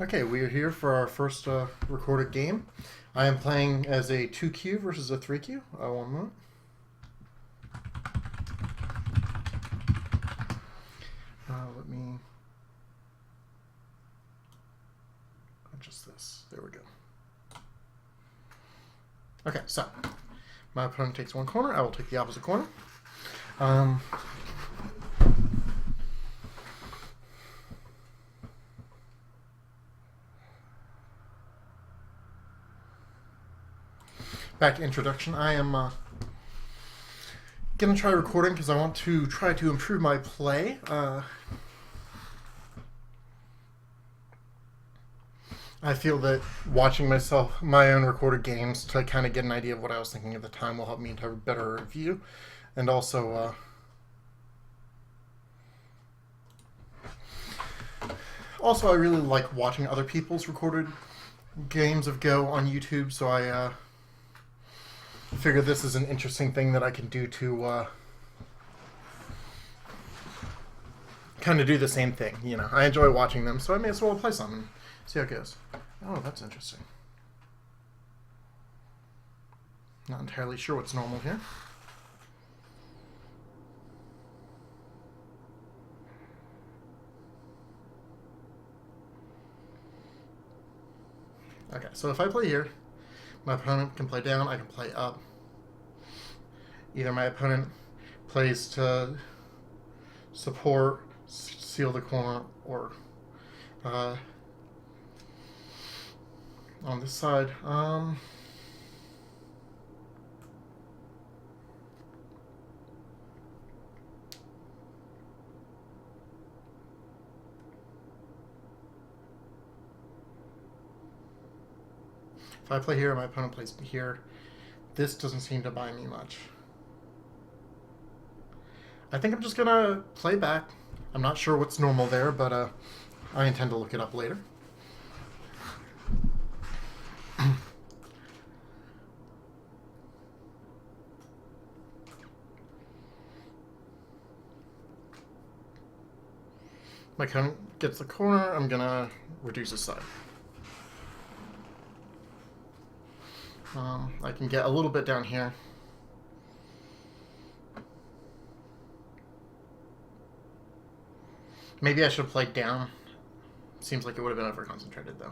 Okay, we are here for our first recorded game. I am playing as a 2Q versus a 3Q. One moment. Let me adjust this. There we go. Okay, so my opponent takes one corner. I will take the opposite corner. Back to introduction. I am going to try recording because I want to try to improve my play. I feel that watching my own recorded games to kind of get an idea of what I was thinking at the time will help me to have a better review. And also, I really like watching other people's recorded games of Go on YouTube, so I figure this is an interesting thing that I can do to kind of do the same thing. You know, I enjoy watching them, so I may as well play some and see how it goes. Oh, that's interesting. Not entirely sure what's normal here. Okay, so if I play here, my opponent can play down, I can play up. Either my opponent plays to support, seal the corner, or on this side. If I play here and my opponent plays here, this doesn't seem to buy me much. I think I'm just going to play back. I'm not sure what's normal there, but I intend to look it up later. My opponent gets the corner, I'm going to reduce his side. I can get a little bit down here. Maybe I should have played down. Seems like it would have been over-concentrated, though.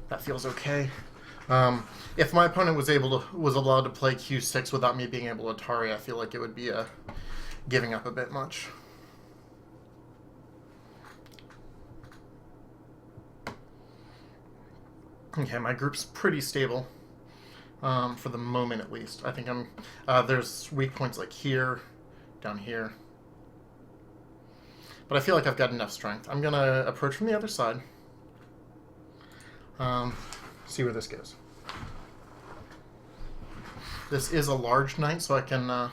That feels okay. If my opponent was allowed to play Q6 without me being able to Atari, I feel like it would be giving up a bit much. Okay, my group's pretty stable, for the moment at least. I think there's weak points like here, down here. But I feel like I've got enough strength. I'm going to approach from the other side. See where this goes. This is a large knight, so I can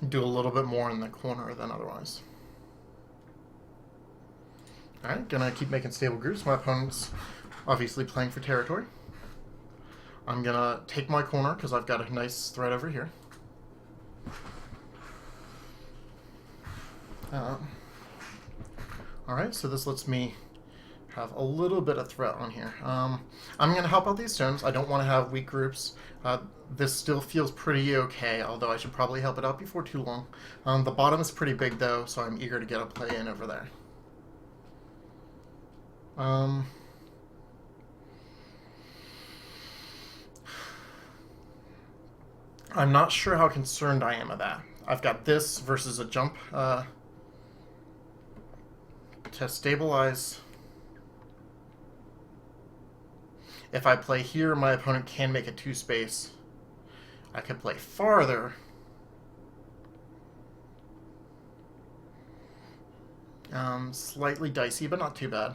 do a little bit more in the corner than otherwise. Alright, gonna keep making stable groups. My opponent's obviously playing for territory. I'm gonna take my corner because I've got a nice threat over here. Alright, so this lets me have a little bit of threat on here. I'm gonna help out these stones. I don't want to have weak groups. This still feels pretty okay, although I should probably help it out before too long. The bottom is pretty big though, so I'm eager to get a play in over there. I'm not sure how concerned I am of that. I've got this versus a jump to stabilize. If I play here, my opponent can make a 2-space. I could play farther. Slightly dicey, but not too bad.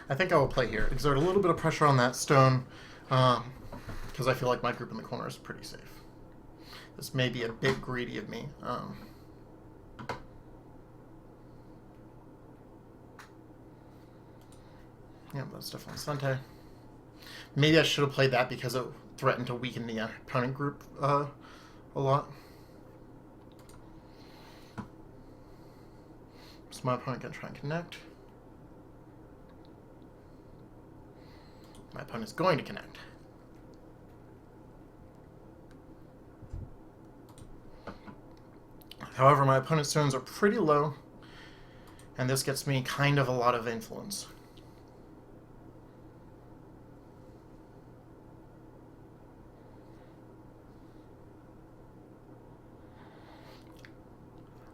I think I will play here. Exert a little bit of pressure on that stone, because I feel like my group in the corner is pretty safe. This may be a bit greedy of me. Yeah, that's definitely Sente. Maybe I should have played that because it threatened to weaken the opponent group a lot. So my opponent gonna try and connect. My opponent's going to connect. However, my opponent's stones are pretty low, and this gets me kind of a lot of influence.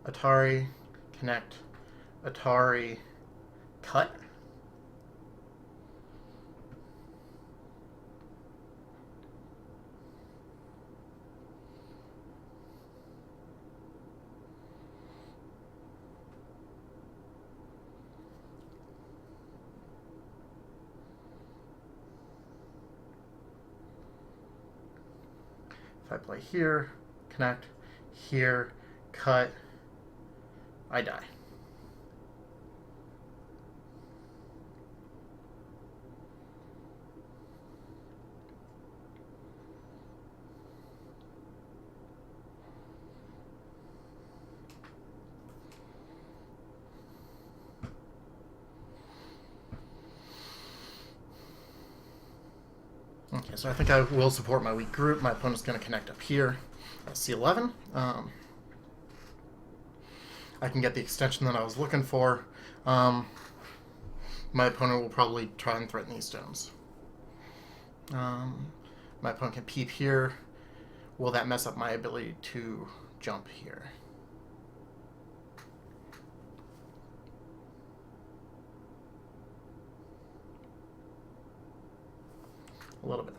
Atari, connect, Atari, cut. If I play here, connect, here, cut, I die. Okay, so I think I will support my weak group. My opponent's going to connect up here at C11. I can get the extension that I was looking for. My opponent will probably try and threaten these stones. My opponent can peep here. Will that mess up my ability to jump here? A little bit.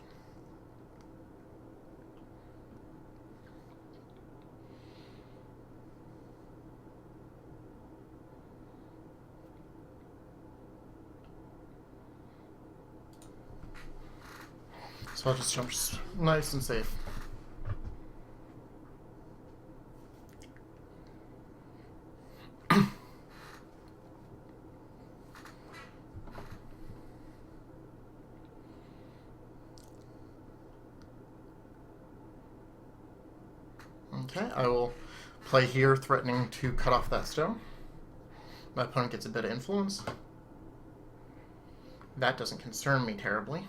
So I'll just jump nice and safe. Okay, I will play here, threatening to cut off that stone. My opponent gets a bit of influence. That doesn't concern me terribly.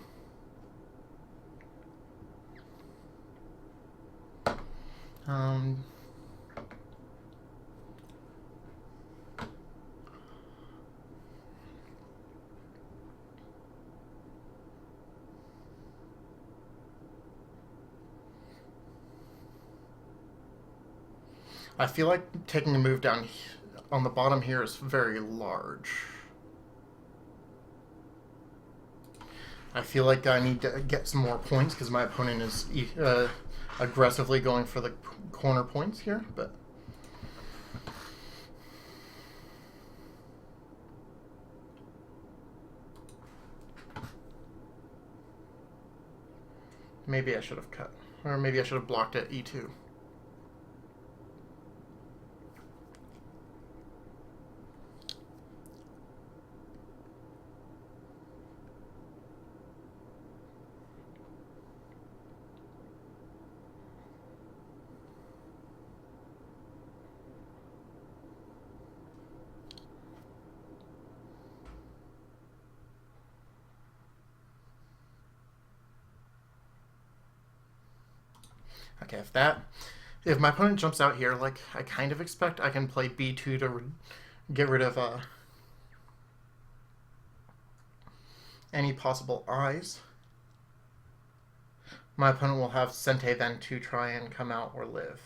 I feel like taking a move down on the bottom here is very large. I feel like I need to get some more points because my opponent is aggressively going for the corner points here, but maybe I should have cut, or maybe I should have blocked at E2. Okay, if my opponent jumps out here, like I kind of expect, I can play B2 to get rid of any possible eyes. My opponent will have Sente then to try and come out or live.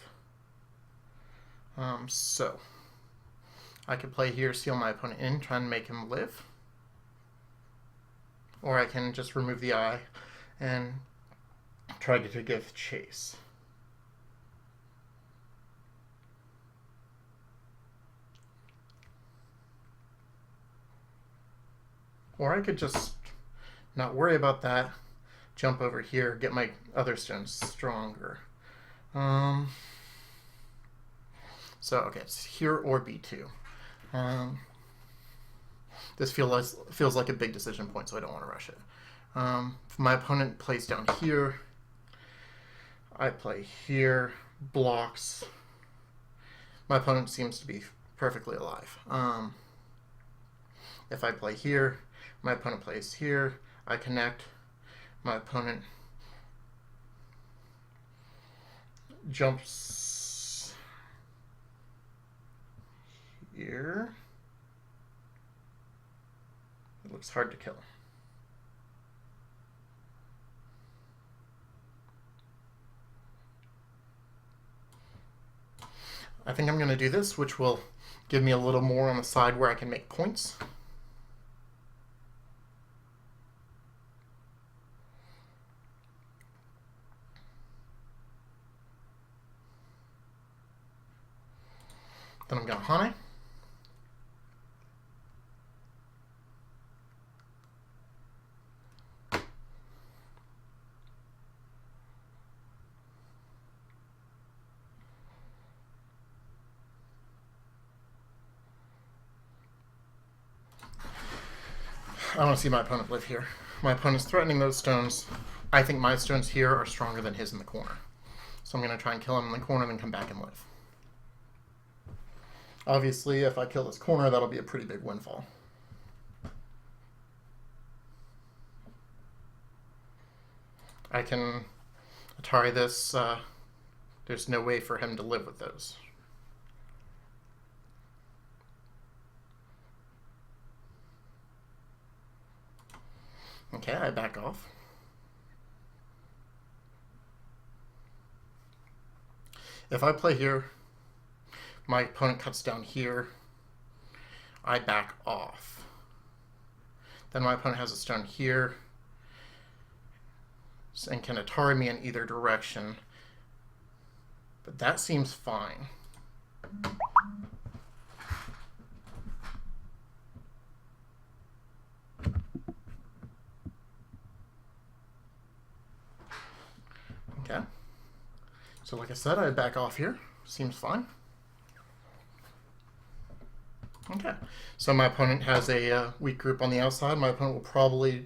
So I could play here, seal my opponent in, try and make him live. Or I can just remove the eye and try to give chase. Or I could just not worry about that, jump over here, get my other stones stronger. Um, so, okay, it's here or B2. This feels like a big decision point, so I don't want to rush it. If my opponent plays down here, I play here, blocks. My opponent seems to be perfectly alive. If I play here, my opponent plays here, I connect, my opponent jumps here. It looks hard to kill. I think I'm going to do this, which will give me a little more on the side where I can make points. Then I'm going to Hane. I want to see my opponent live here. My opponent's threatening those stones. I think my stones here are stronger than his in the corner. So I'm going to try and kill him in the corner and then come back and live. Obviously, if I kill this corner, that'll be a pretty big windfall. I can Atari this. There's no way for him to live with those. Okay, I back off. If I play here, my opponent cuts down here, I back off. Then my opponent has a stone here and can Atari me in either direction. But that seems fine. Okay. So like I said, I back off here. Seems fine. Okay. So my opponent has a weak group on the outside. My opponent will probably...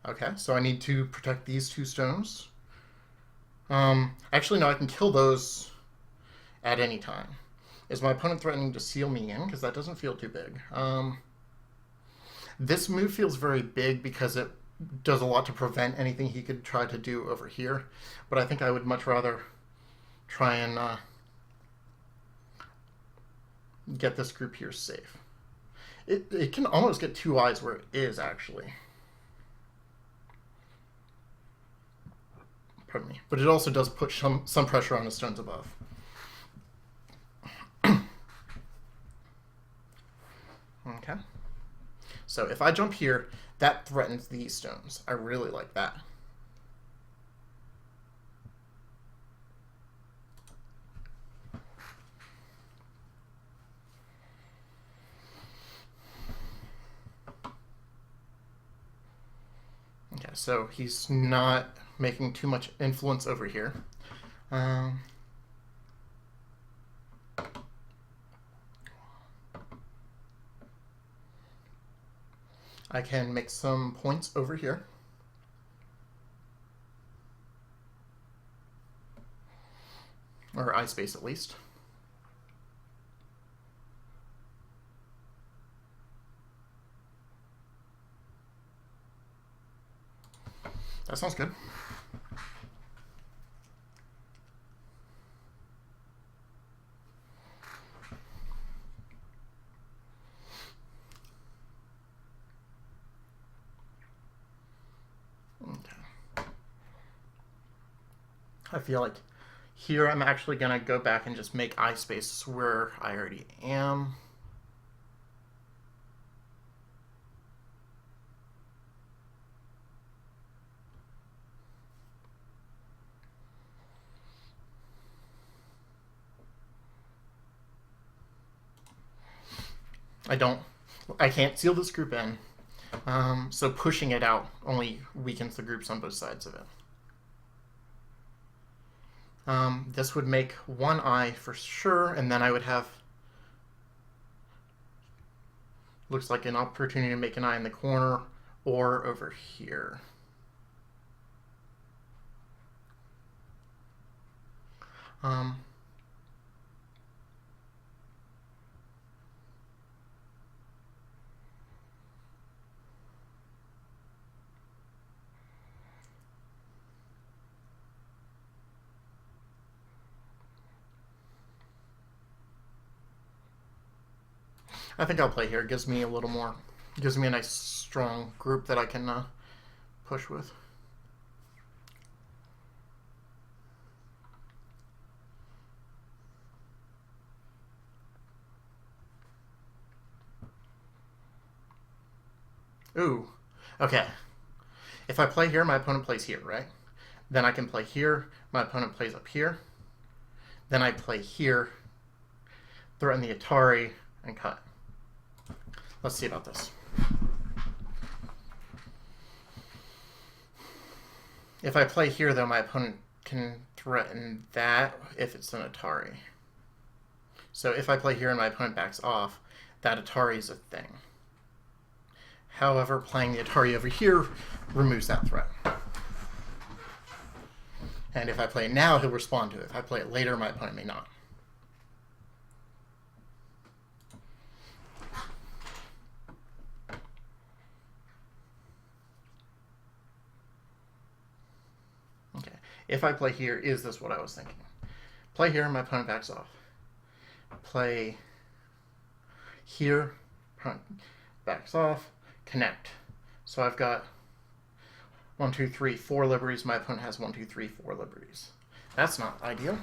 Okay, so I need to protect these two stones. Actually, no, I can kill those at any time. Is my opponent threatening to seal me in? Because that doesn't feel too big. This move feels very big because it does a lot to prevent anything he could try to do over here. But I think I would much rather try and get this group here safe. It can almost get two eyes where it is, actually. Pardon me. But it also does put some pressure on the stones above. Okay. So if I jump here, that threatens these stones. I really like that. Okay, so he's not making too much influence over here. I can make some points over here. Or eye space at least. That sounds good. I feel like here I'm actually going to go back and just make eye space where I already am. I can't seal this group in. So pushing it out only weakens the groups on both sides of it. This would make one eye for sure, and then I would have, looks like an opportunity to make an eye in the corner or over here. I think I'll play here. It gives me a little more, gives me a nice strong group that I can push with. Ooh, okay. If I play here, my opponent plays here, right? Then I can play here, my opponent plays up here. Then I play here, threaten the Atari, and cut. Let's see about this. If I play here, though, my opponent can threaten that if it's an Atari. So if I play here and my opponent backs off, that Atari is a thing. However, playing the Atari over here removes that threat. And if I play it now, he'll respond to it. If I play it later, my opponent may not. Okay. If I play here, is this what I was thinking? Play here, my opponent backs off. Play here, opponent backs off. Connect. So I've got 1, 2, 3, 4 liberties. My opponent has 1, 2, 3, 4 liberties. That's not ideal.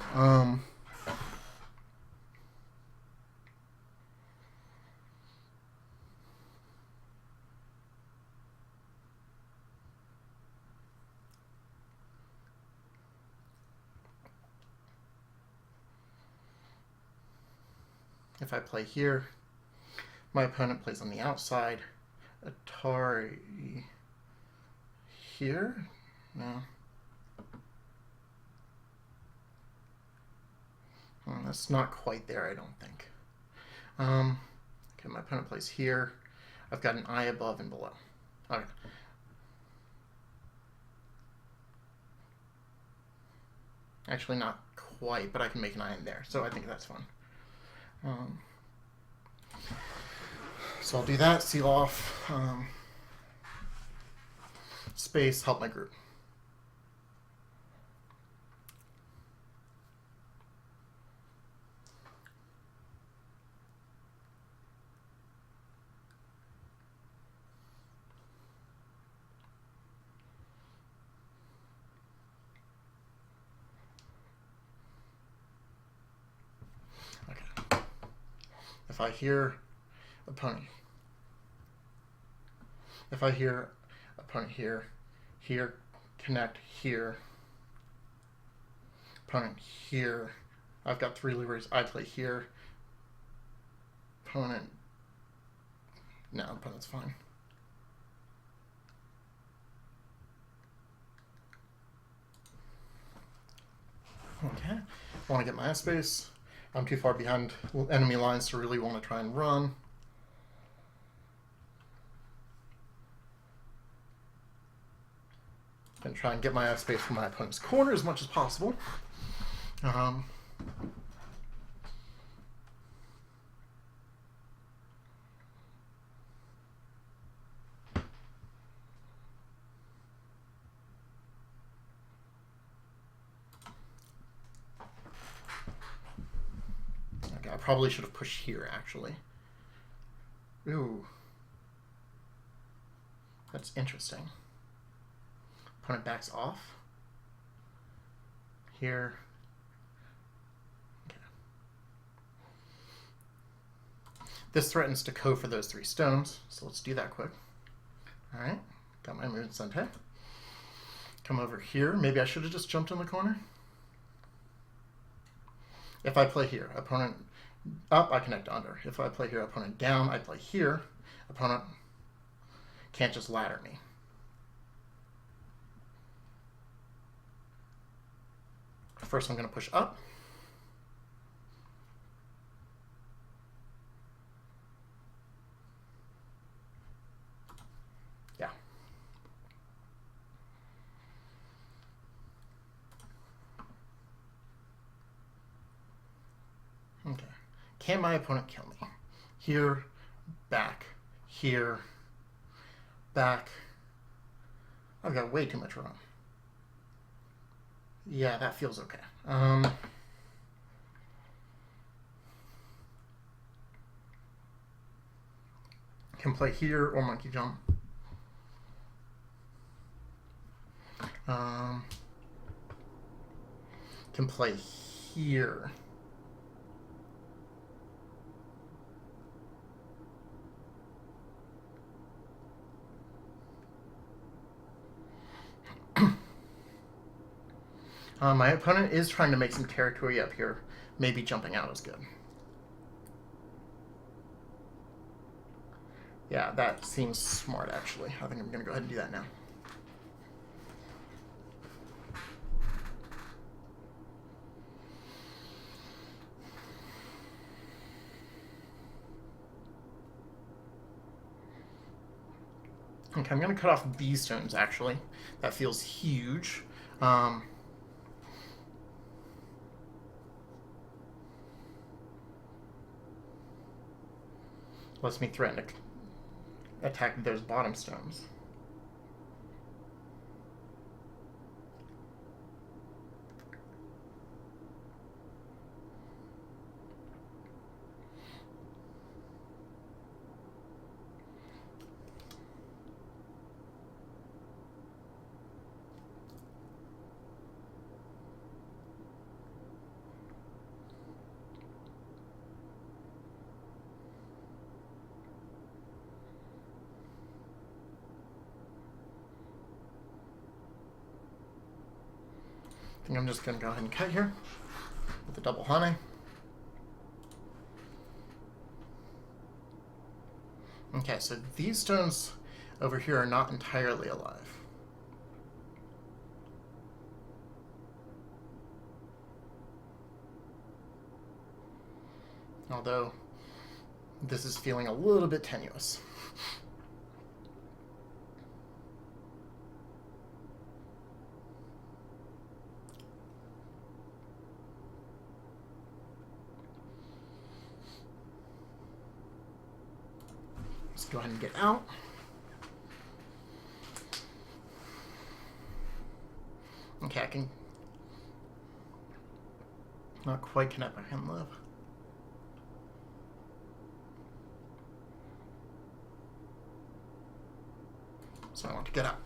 If I play here, my opponent plays on the outside. Atari here? No. That's not quite there, I don't think. Okay, my opponent plays here. I've got an eye above and below. Okay. Actually, not quite, but I can make an eye in there, so I think that's fun. So I'll do that, seal off, space, help my group. Okay. If I hear opponent, if I hear opponent here, here, connect here, opponent here, I've got 3 levers, I play here, opponent, no, opponent's fine. Okay, I want to get my space. I'm too far behind enemy lines to really want to try and run. And try and get my space from my opponent's corner as much as possible. Okay, I probably should have pushed here, actually. Ooh. That's interesting. Opponent backs off. Here. Okay. This threatens to go for those 3 stones, so let's do that quick. Alright, got my moon Sente. Come over here. Maybe I should have just jumped in the corner. If I play here, opponent up, I connect under. If I play here, opponent down, I play here. Opponent can't just ladder me. First I'm going to push up. Yeah. Okay. Can my opponent kill me? Here, back, here, back. I've got way too much room. Yeah, that feels okay. Can play here or monkey jump. Can play here. My opponent is trying to make some territory up here. Maybe jumping out is good. Yeah, that seems smart, actually. I think I'm going to go ahead and do that now. Okay, I'm going to cut off these stones, actually. That feels huge. Lets me threaten to attack those bottom stones. I think I'm just going to go ahead and cut here with the double honey. Okay, so these stones over here are not entirely alive. Although, this is feeling a little bit tenuous. Let's go ahead and get out. Okay, I can not quite connect my hand live. So I want to get out.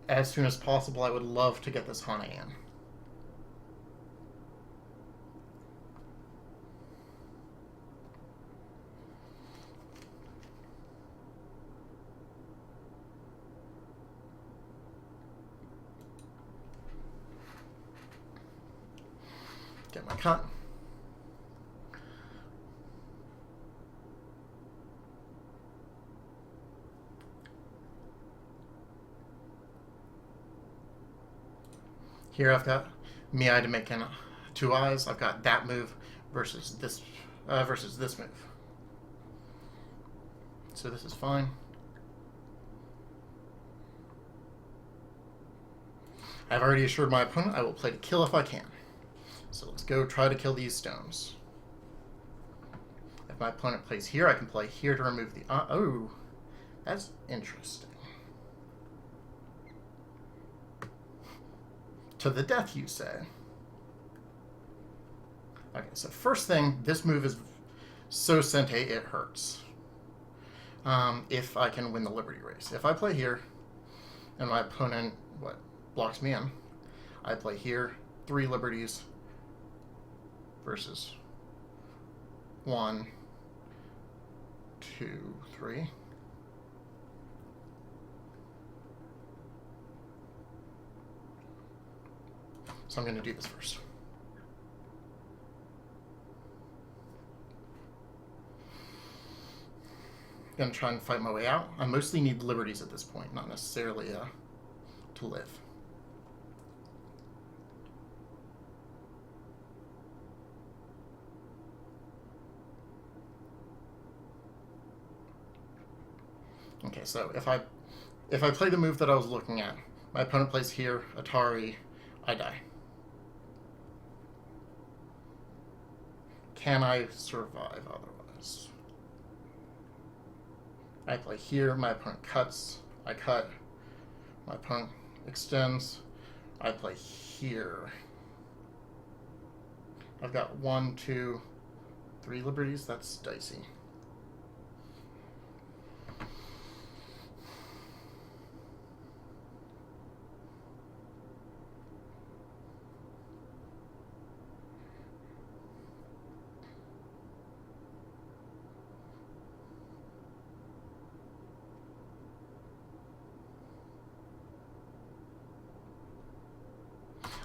As soon as possible, I would love to get this honey in. Get my cut. Here I've got Miai to make in 2 eyes. I've got that move versus this move. So this is fine. I've already assured my opponent I will play to kill if I can. So let's go try to kill these stones. If my opponent plays here, I can play here to remove the... oh, that's interesting. To the death, you say? Okay, so first thing, this move is so sente it hurts. If I can win the Liberty Race. If I play here, and my opponent, blocks me in, I play here, 3 liberties, versus 1, 2, 3. So I'm going to do this first. I'm going to try and fight my way out. I mostly need liberties at this point, not necessarily to live. Okay, so if I play the move that I was looking at, my opponent plays here, Atari, I die. Can I survive otherwise? I play here, my opponent cuts, I cut, my opponent extends, I play here. I've got 1, 2, 3 liberties, that's dicey.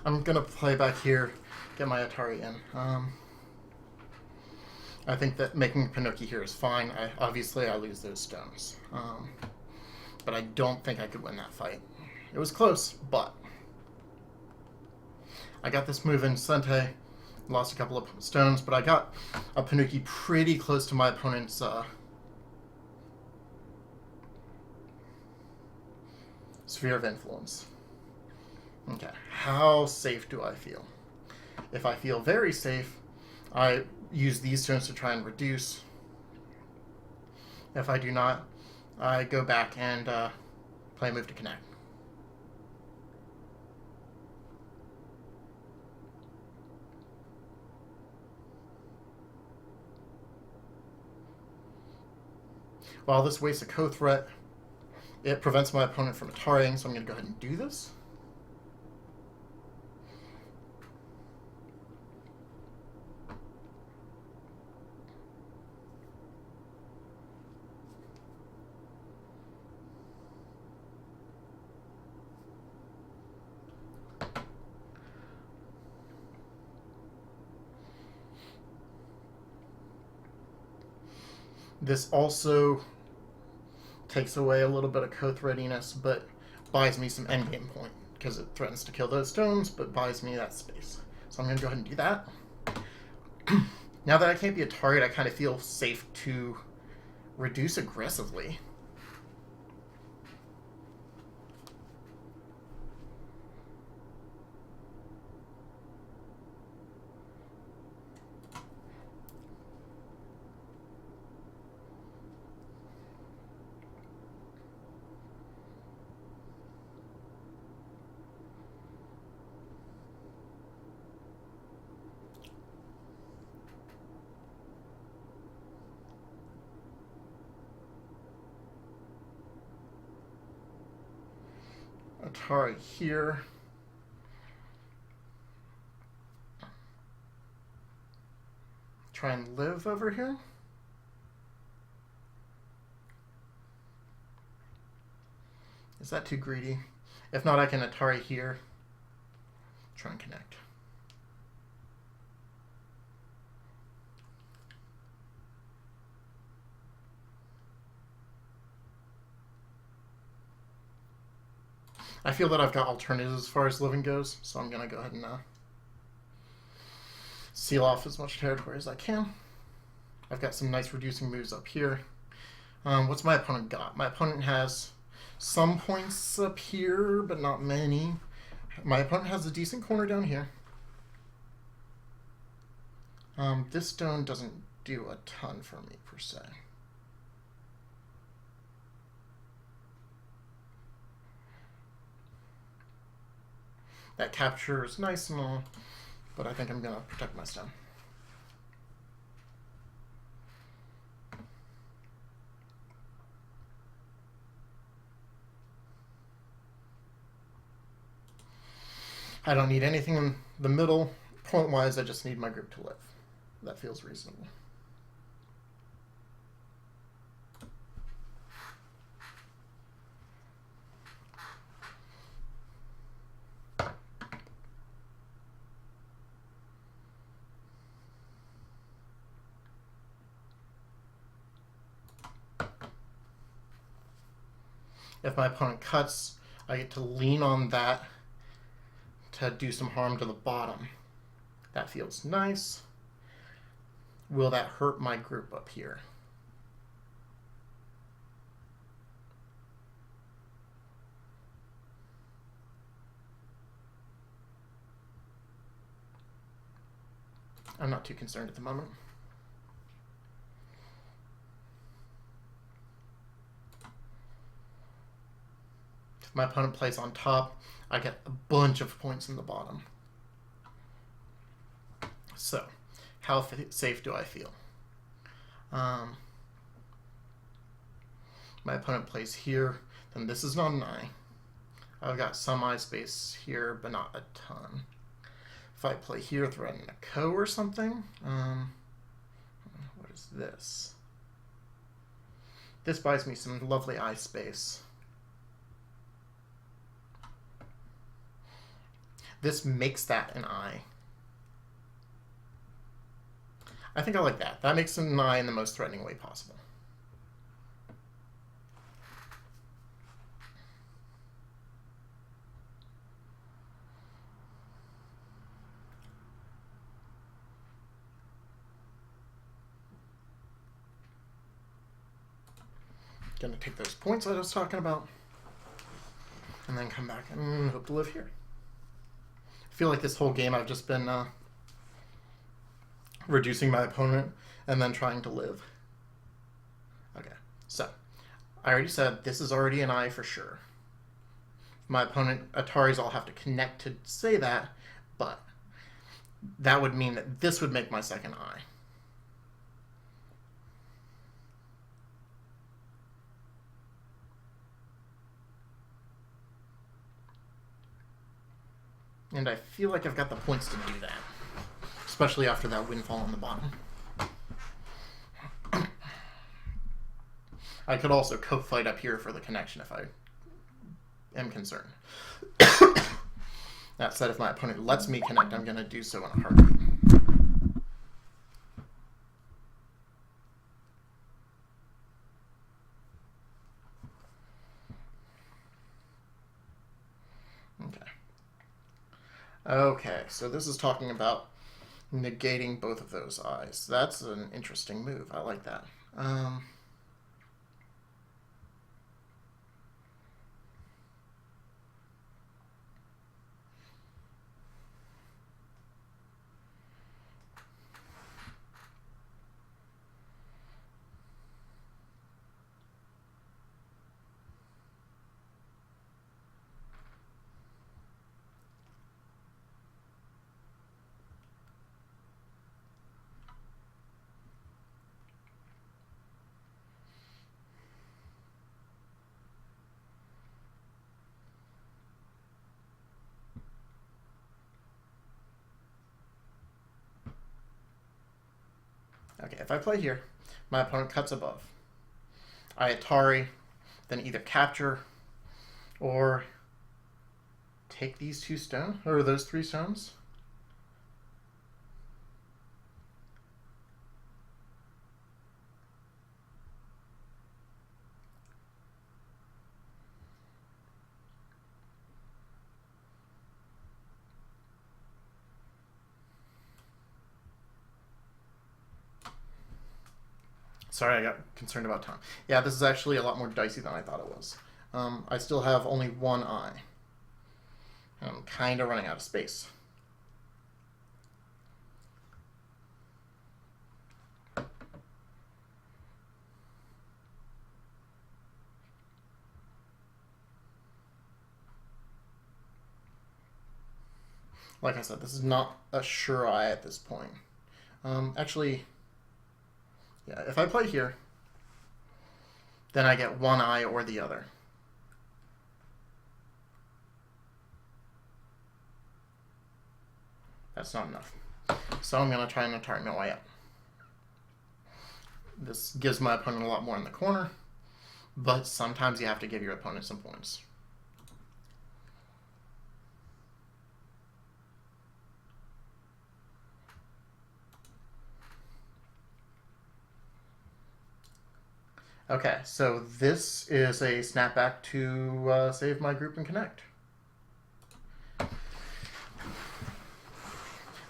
I'm gonna play back here, get my Atari in. I think that making Pinocchio here is fine. Obviously I lose those stones, but I don't think I could win that fight. It was close, but I got this move in Sente, lost a couple of stones, but I got a Pinocchio pretty close to my opponent's sphere of influence. Okay, how safe do I feel? If I feel very safe, I use these stones to try and reduce. If I do not, I go back and play a move to connect. While this wastes a co-threat, it prevents my opponent from Ataring, so I'm going to go ahead and do this. This also takes away a little bit of co-threadiness, but buys me some endgame point, because it threatens to kill those stones, but buys me that space. So I'm going to go ahead and do that. Now that I can't be a target, I kind of feel safe to reduce aggressively. Atari here. Try and live over here. Is that too greedy? If not, I can Atari here. Try and connect. I feel that I've got alternatives as far as living goes, so I'm going to go ahead and seal off as much territory as I can. I've got some nice reducing moves up here. What's my opponent got? My opponent has some points up here, but not many. My opponent has a decent corner down here. This stone doesn't do a ton for me, per se. That capture is nice and all, but I think I'm going to protect my stone. I don't need anything in the middle. Point-wise, I just need my group to live. That feels reasonable. If my opponent cuts, I get to lean on that to do some harm to the bottom. That feels nice. Will that hurt my group up here? I'm not too concerned at the moment. If my opponent plays on top, I get a bunch of points in the bottom. So, how safe do I feel? My opponent plays here, then this is not an eye. I've got some eye space here, but not a ton. If I play here, threaten a ko or something, what is this? This buys me some lovely eye space. This makes that an eye. I think I like that. That makes an eye in the most threatening way possible. Gonna take those points I was talking about and then come back and hope to live here. I feel like this whole game I've just been reducing my opponent and then trying to live. Okay, so I already said this is already an eye for sure. My opponent, Atari's, all have to connect to say that, but that would mean that this would make my second eye. And I feel like I've got the points to do that, especially after that windfall on the bottom. I could also co-fight up here for the connection if I am concerned. That said, if my opponent lets me connect, I'm going to do so in a heartbeat. Okay, so this is talking about negating both of those eyes. That's an interesting move. I like that. Okay, if I play here, my opponent cuts above. I Atari, then either capture or take these two stones, or those three stones. Sorry, I got concerned about time. Yeah, this is actually a lot more dicey than I thought it was. I still have only one eye. I'm kind of running out of space. Like I said, this is not a sure eye at this point. Actually, yeah, if I play here, then I get one eye or the other. That's not enough. So I'm going to try and Atari my way up. This gives my opponent a lot more in the corner, but sometimes you have to give your opponent some points. Okay, so this is a snapback to save my group and connect.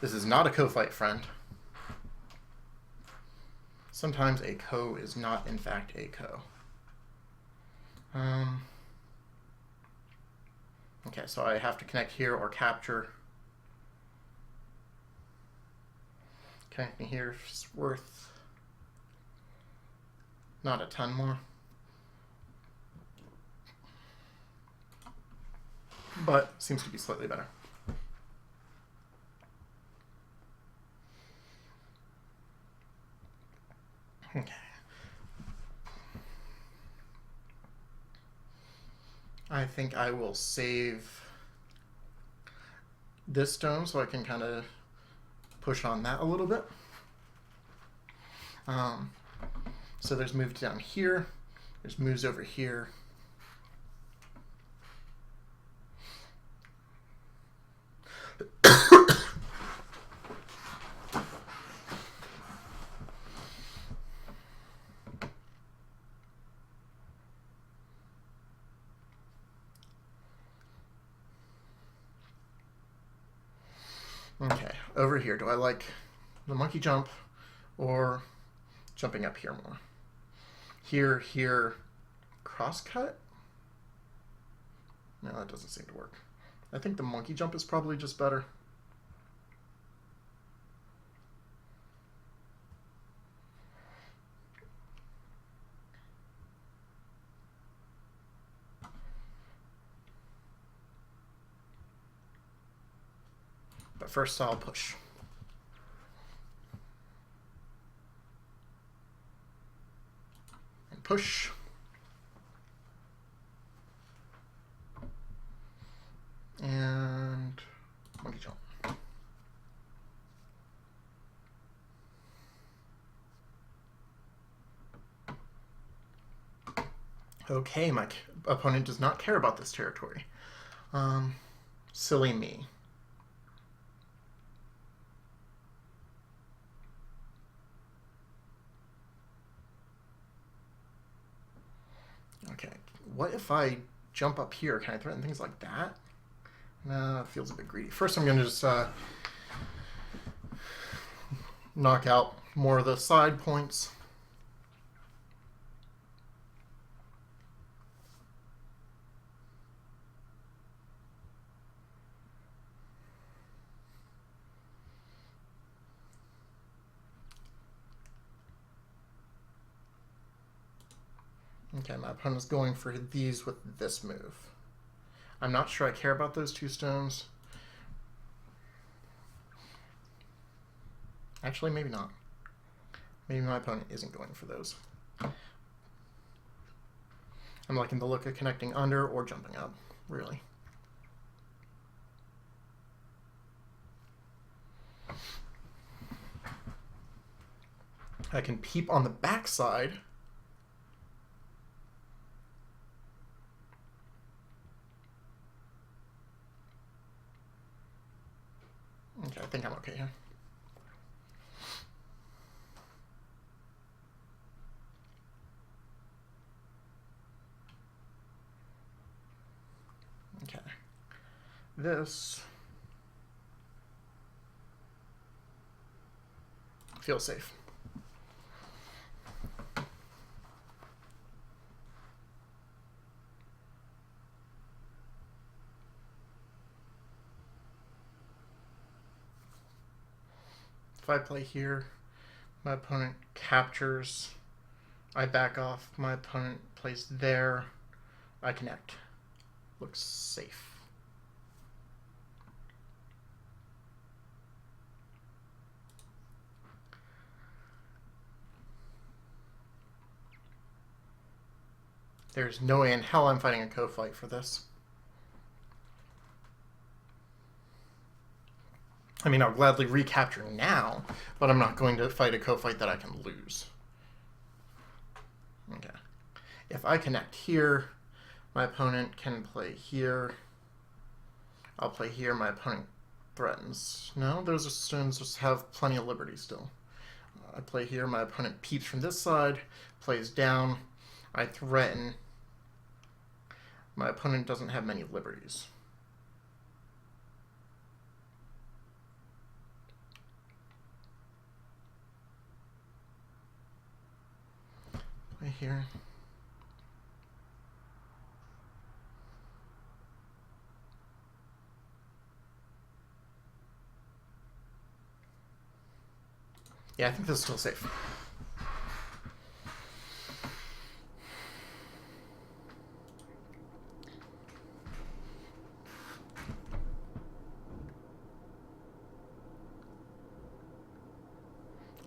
This is not a co-fight, friend. Sometimes a co is not, in fact, a co. Okay, so I have to connect here or capture. Connecting here is worth not a ton more. But seems to be slightly better. Okay. I think I will save this stone so I can kind of push on that a little bit. So there's moves down here. There's moves over here. Okay, over here, do I like the monkey jump or jumping up here more? Here, here, crosscut? No, that doesn't seem to work. I think the monkey jump is probably just better. But first I'll push. And push. And monkey jump. Okay, my opponent does not care about this territory. Silly me. Okay, what if I jump up here? Can I threaten things like that? No, it feels a bit greedy. First I'm going to just knock out more of the side points. Okay, my opponent's going for these with this move. I'm not sure I care about those two stones. Actually, maybe not. Maybe my opponent isn't going for those. I'm liking the look of connecting under or jumping up, really. I can peep on the backside. Okay, I think I'm okay here. Okay. This feels safe. If I play here, my opponent captures, I back off, my opponent plays there, I connect. Looks safe. There's no way in hell I'm fighting a co-fight for this. I mean, I'll gladly recapture now, but I'm not going to fight a co-fight that I can lose. Okay. If I connect here, my opponent can play here. I'll play here, my opponent threatens. No, those stones just have plenty of liberty still. I play here, my opponent peeps from this side, plays down. I threaten. My opponent doesn't have many liberties. Play here. Yeah, I think this is still safe.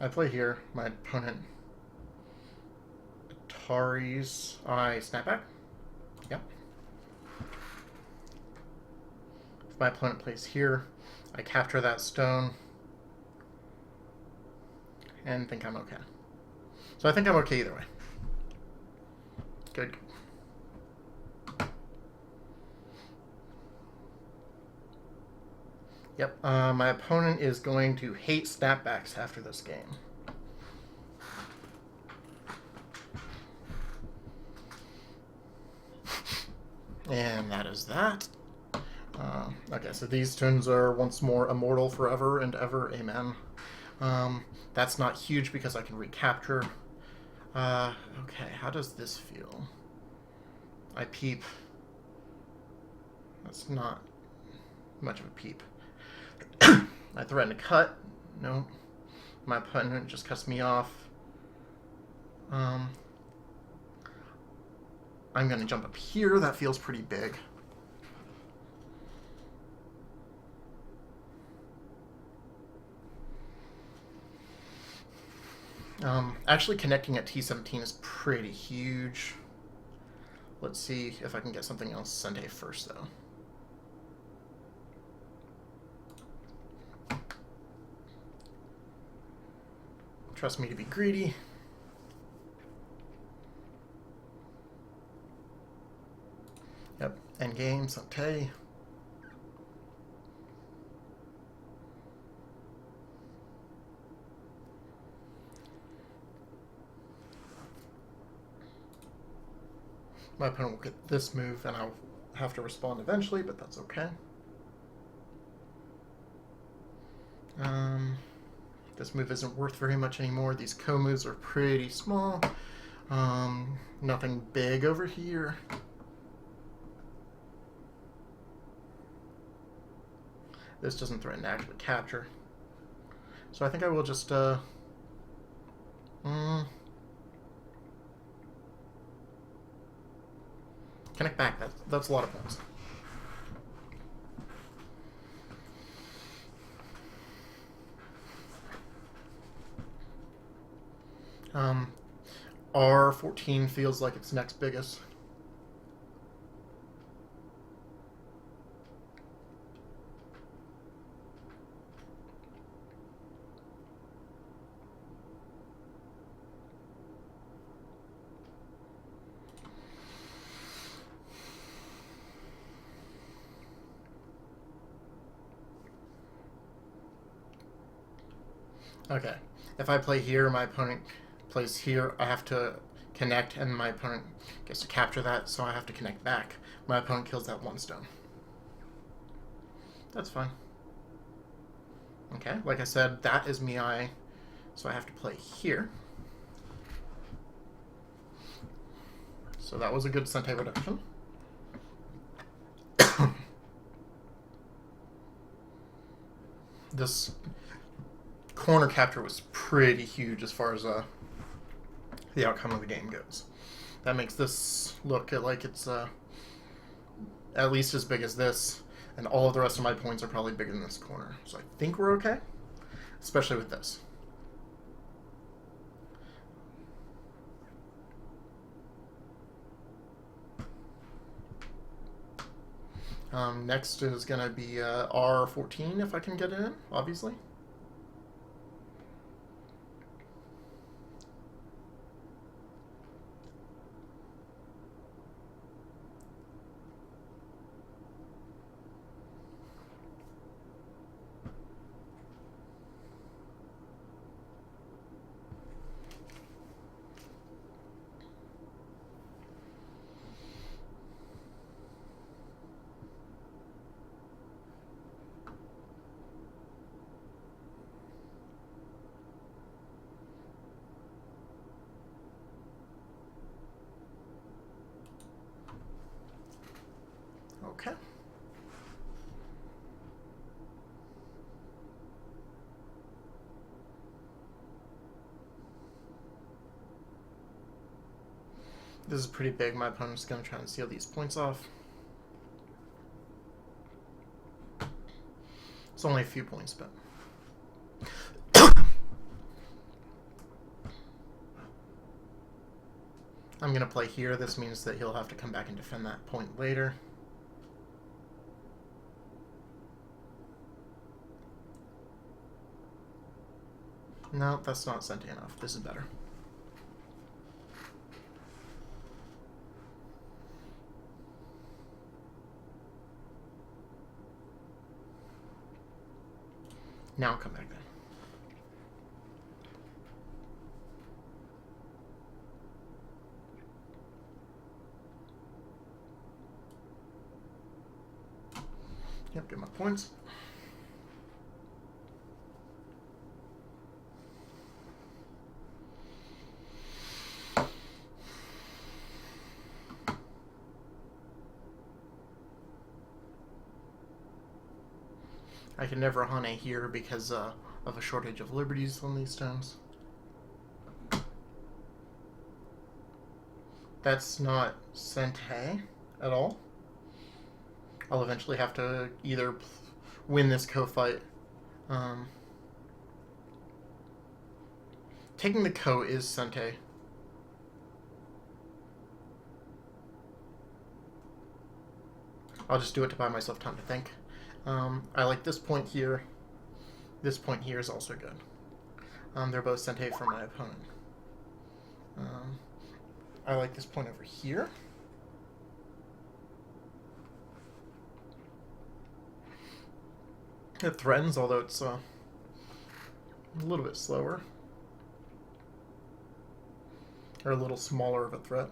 I play here. My opponent Atari's. I snap back. Yep. If my opponent plays here, I capture that stone and think I'm okay. So I think I'm okay either way. Good. Yep. My opponent is going to hate snapbacks after this game. And that is that. Okay, so these stones are once more immortal forever and ever. Amen. That's not huge because I can recapture. Okay, how does this feel? I peep. That's not much of a peep. I threaten to cut. No. My opponent just cuts me off. I'm going to jump up here. That feels pretty big. Actually connecting at T17 is pretty huge. Let's see if I can get something else Sente first, though. Trust me to be greedy. Yep, endgame, Sente. My opponent will get this move, and I'll have to respond eventually, but that's okay. This move isn't worth very much anymore. These co-moves are pretty small. Nothing big over here. This doesn't threaten to actually capture. So I think I will just, connect back. That's a lot of points. R14 feels like its next biggest. Okay. If I play here, my opponent plays here. I have to connect, and my opponent gets to capture that, so I have to connect back. My opponent kills that one stone. That's fine. Okay, like I said, that is Miai, so I have to play here. So that was a good Sente reduction. This corner capture was pretty huge as far as the outcome of the game goes. That makes this look like it's at least as big as this, and all of the rest of my points are probably bigger than this corner. So I think we're okay, especially with this. Next is going to be R14 if I can get it in, obviously. This is pretty big. My opponent's going to try and steal these points off. It's only a few points, but... I'm going to play here. This means that he'll have to come back and defend that point later. No, that's not sente enough. This is better. Now come back then. Yep, get my points. I can never Hane here because of a shortage of liberties on these stones. That's not sente at all. I'll eventually have to either win this co-fight. Taking the ko is sente. I'll just do it to buy myself time to think. I like this point here. This point here is also good. They're both sente for my opponent. I like this point over here. It threatens, although it's a little bit slower. Or a little smaller of a threat.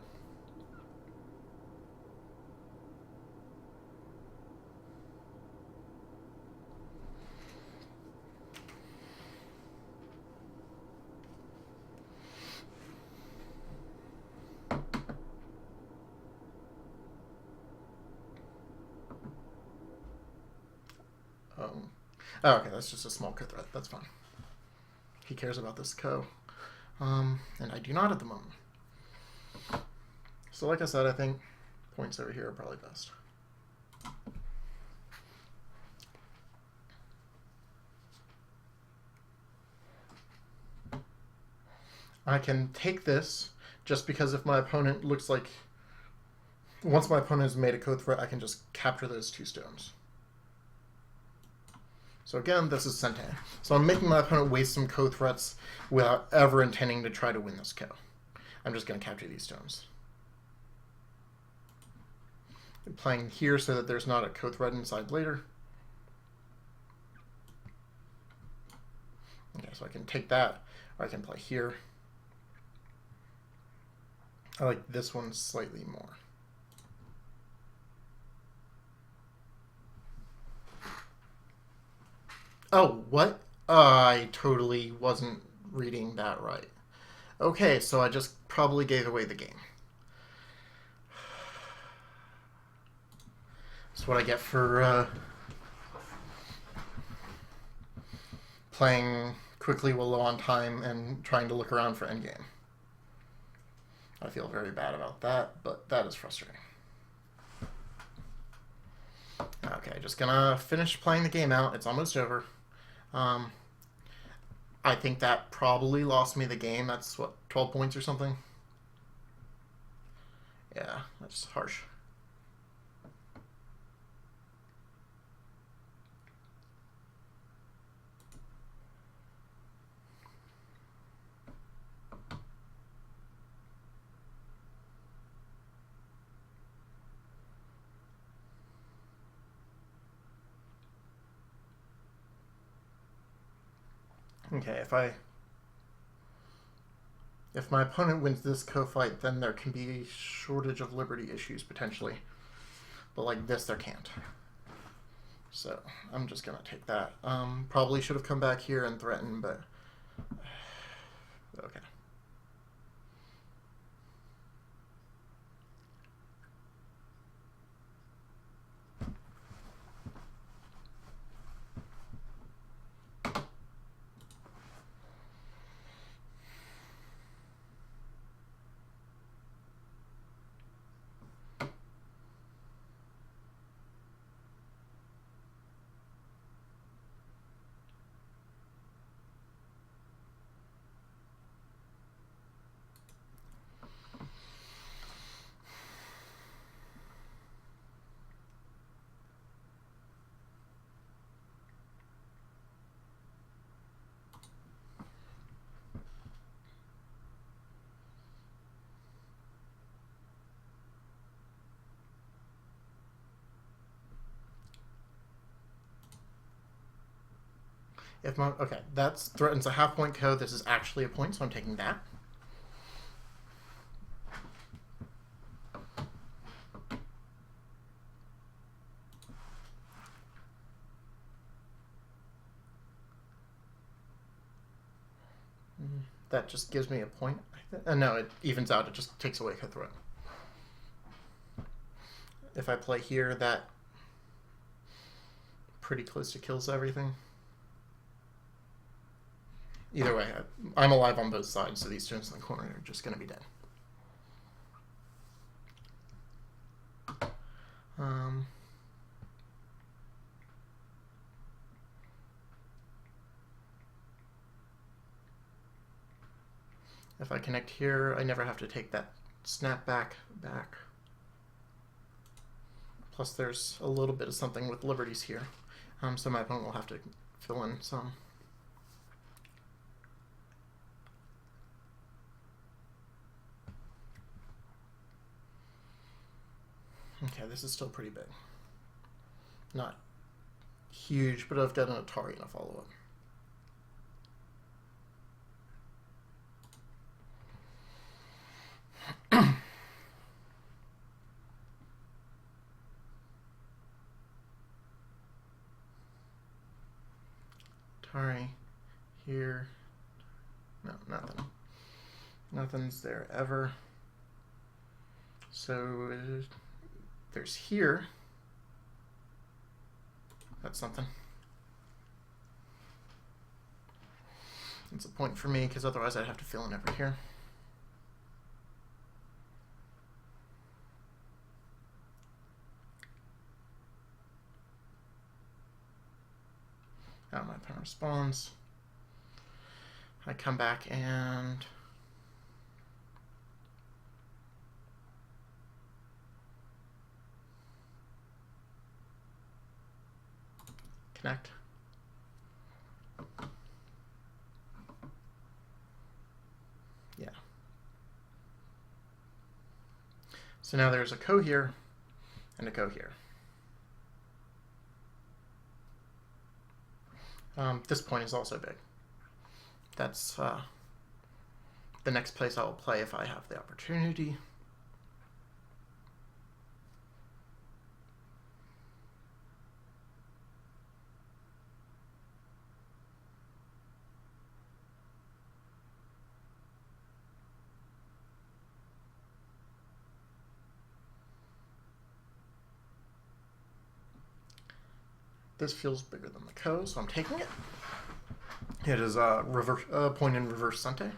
Oh, okay, that's just a small co threat. That's fine. He cares about this ko. And I do not at the moment. So like I said, I think points over here are probably best. I can take this just because if my opponent looks like... Once my opponent has made a ko threat, I can just capture those two stones. So again, this is sente. So I'm making my opponent waste some ko threats without ever intending to try to win this ko. I'm just going to capture these stones. I'm playing here so that there's not a ko threat inside later. Okay, so I can take that, or I can play here. I like this one slightly more. Oh, what? I totally wasn't reading that right. Okay, so I just probably gave away the game. That's what I get for playing quickly while low on time and trying to look around for endgame. I feel very bad about that, but that is frustrating. Okay, just gonna finish playing the game out. It's almost over. I think that probably lost me the game. That's, what, 12 points or something? Yeah, that's harsh. Okay, if my opponent wins this co-fight, then there can be a shortage of liberty issues potentially. But like this, there can't. So I'm just gonna take that. Probably should have come back here and threatened, but okay. If my okay, that threatens a half point code. This is actually a point, so I'm taking that. That just gives me a point. No, it evens out. It just takes away code threat. If I play here, that pretty close to kills everything. Either way, I'm alive on both sides, so these stones in the corner are just going to be dead. If I connect here, I never have to take that snap back. Plus there's a little bit of something with liberties here. So my opponent will have to fill in some. Okay, this is still pretty big. Not huge, but I've got an Atari and a follow-up. Atari here. No, nothing. Nothing's there ever. So there's here. That's something. It's a point for me because otherwise I'd have to fill in over here. Now my opponent responds. I come back and connect. Yeah. So now there's a ko here and a ko here. This point is also big. That's the next place I will play if I have the opportunity. This feels bigger than the ko, so I'm taking it. It is a point in reverse Sente.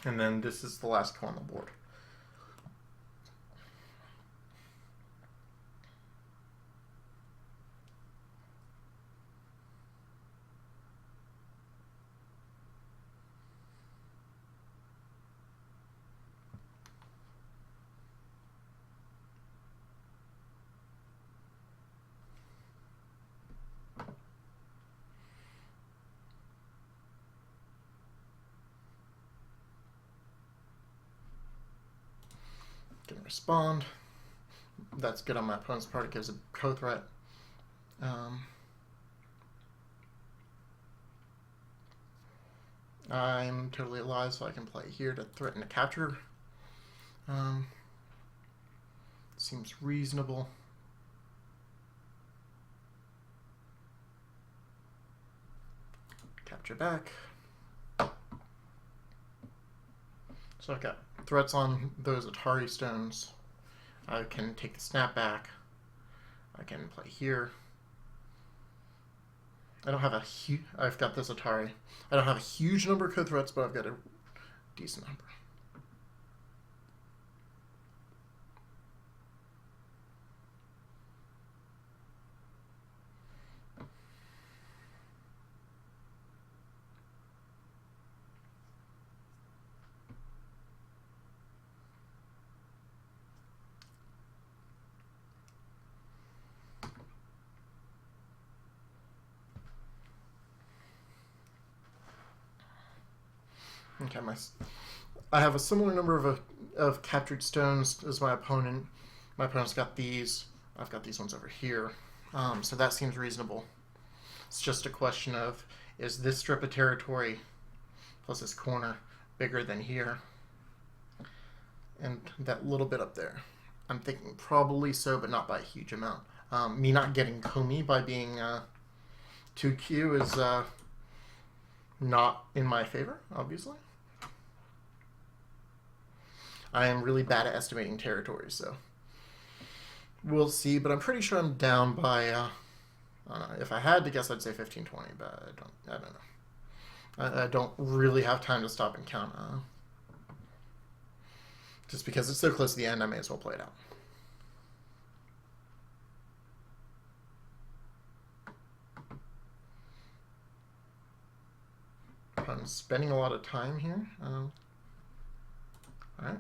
And then this is the last ko on the board. Can respond. That's good on my opponent's part. It gives a ko threat. I'm totally alive, so I can play here to threaten a capture. Seems reasonable. Capture back. So I've got threats on those Atari stones. I can take the snap back. I can play here. I don't have a huge. I've got this Atari. I don't have a huge number of ko threats, but I've got a decent number. Okay, I have a similar number of captured stones as my opponent. My opponent's got these. I've got these ones over here. So that seems reasonable. It's just a question of, is this strip of territory plus this corner bigger than here? And that little bit up there. I'm thinking probably so, but not by a huge amount. Me not getting Comey by being 2Q is not in my favor, obviously. I am really bad at estimating territory, so we'll see. But I'm pretty sure I'm down by, I don't know. If I had to guess, I'd say 15-20, but I don't know. I don't really have time to stop and count. Just because it's so close to the end, I may as well play it out. I'm spending a lot of time here. All right,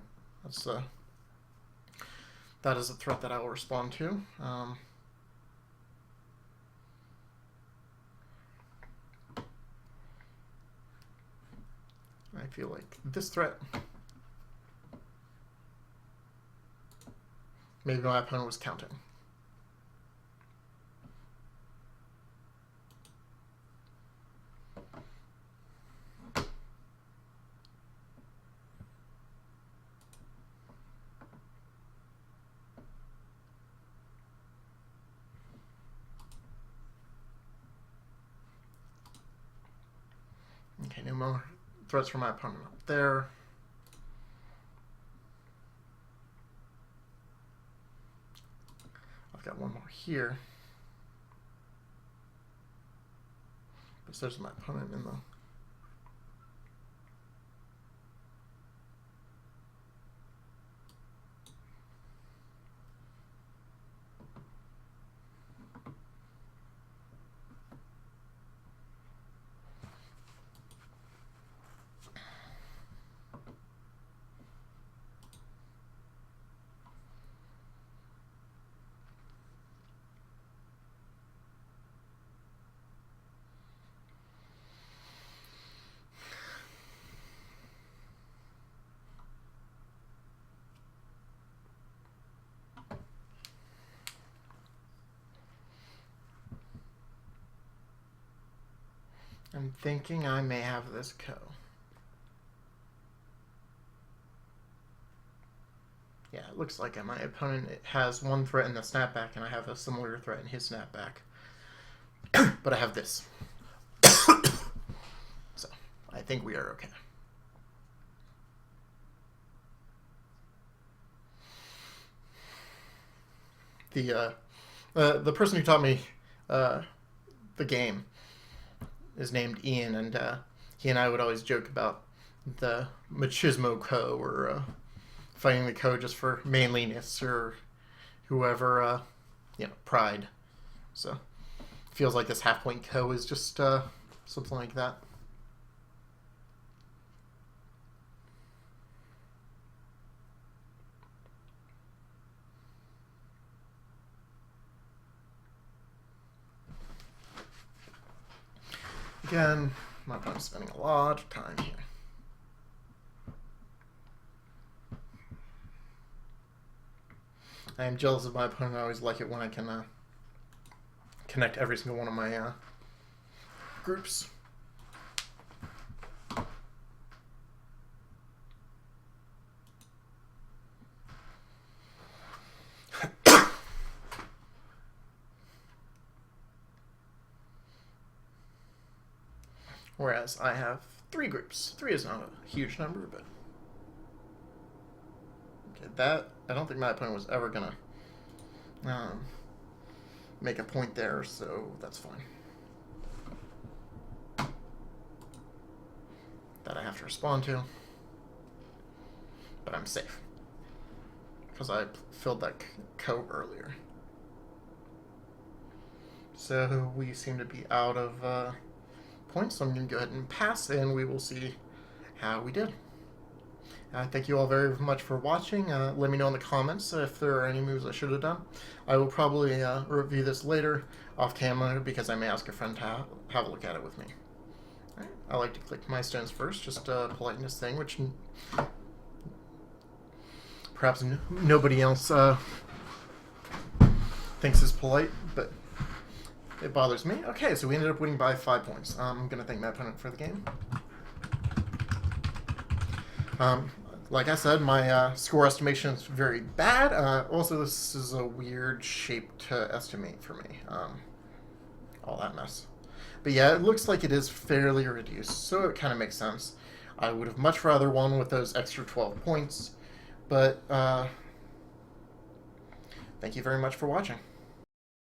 that is a threat that I will respond to. I feel like this threat, maybe my opponent was counting. Okay, no more threats from my opponent up there. I've got one more here. But there's my opponent in the... I'm thinking I may have this co. Yeah, it looks like my opponent has one threat in the snapback, and I have a similar threat in his snapback. But I have this. So, I think we are okay. The person who taught me the game is named Ian, and he and I would always joke about the machismo co, or fighting the co just for manliness, or whoever, pride. So feels like this half point co is just something like that. Again, my opponent's spending a lot of time here. I am jealous of my opponent. I always like it when I can connect every single one of my groups. Whereas I have 3 groups. 3 is not a huge number, but... Okay, that... I don't think my opponent was ever gonna make a point there, so that's fine. That I have to respond to. But I'm safe. Because I filled that co earlier. So we seem to be out of... points, so I'm going to go ahead and pass, and we will see how we did. Thank you all very much for watching. Let me know in the comments if there are any moves I should have done. I will probably review this later off camera, because I may ask a friend to have a look at it with me. Alright, I like to click my stones first, just a politeness thing, which perhaps nobody else thinks is polite, but it bothers me. Okay, so we ended up winning by 5 points. I'm going to thank my opponent for the game. Like I said, my score estimation is very bad. Also, this is a weird shape to estimate for me. All that mess. But yeah, it looks like it is fairly reduced, so it kind of makes sense. I would have much rather won with those extra 12 points, but thank you very much for watching.